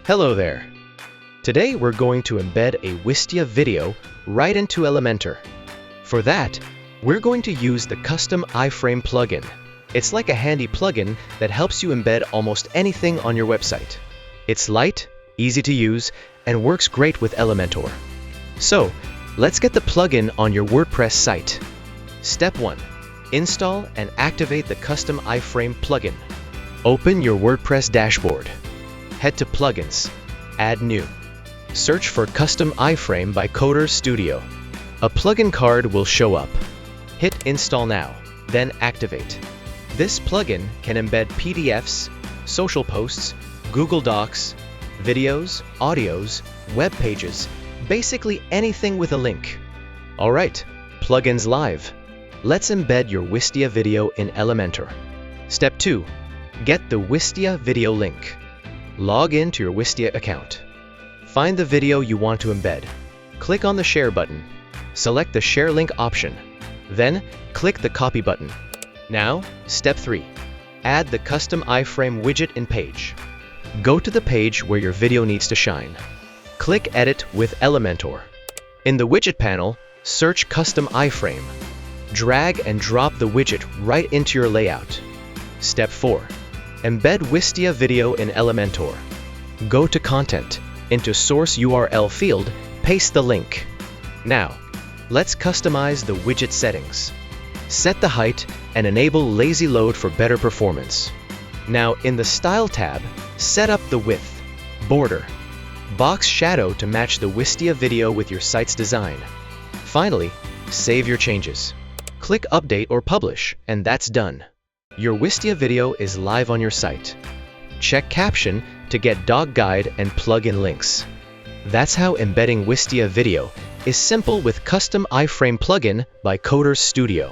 Hello there. Today we're going to embed a Wistia video right into Elementor. For that, we're going to use the custom iFrame plugin. It's like a handy plugin that helps you embed almost anything on your website. It's light, easy to use, and works great with Elementor. So, let's get the plugin on your WordPress site. Step 1. Install and activate the custom iFrame plugin. Open your WordPress dashboard. Head to Plugins. Add New. Search for Custom iFrame by Coderz Studio. A plugin card will show up. Hit Install Now, then Activate. This plugin can embed PDFs, social posts, Google Docs, videos, audios, web pages, basically anything with a link. Alright, plugin's live. Let's embed your Wistia video in Elementor. Step 2. Get the Wistia video link. Log in to your Wistia account. Find the video you want to embed. Click on the Share button. Select the Share Link option. Then, click the Copy button. Now, Step 3. Add the custom iFrame widget in page. Go to the page where your video needs to shine. Click Edit with Elementor. In the widget panel, search Custom iFrame. Drag and drop the widget right into your layout. Step 4. Embed Wistia video in Elementor. Go to Content. Into Source URL field, paste the link. Now, let's customize the widget settings. Set the height and enable lazy load for better performance. Now, in the Style tab, set up the width, border, box shadow to match the Wistia video with your site's design. Finally, save your changes. Click Update or Publish, and that's done. Your Wistia video is live on your site. Check Caption to get dog guide and plugin links. That's how embedding Wistia video is simple with custom iFrame plugin by Coderz Studio.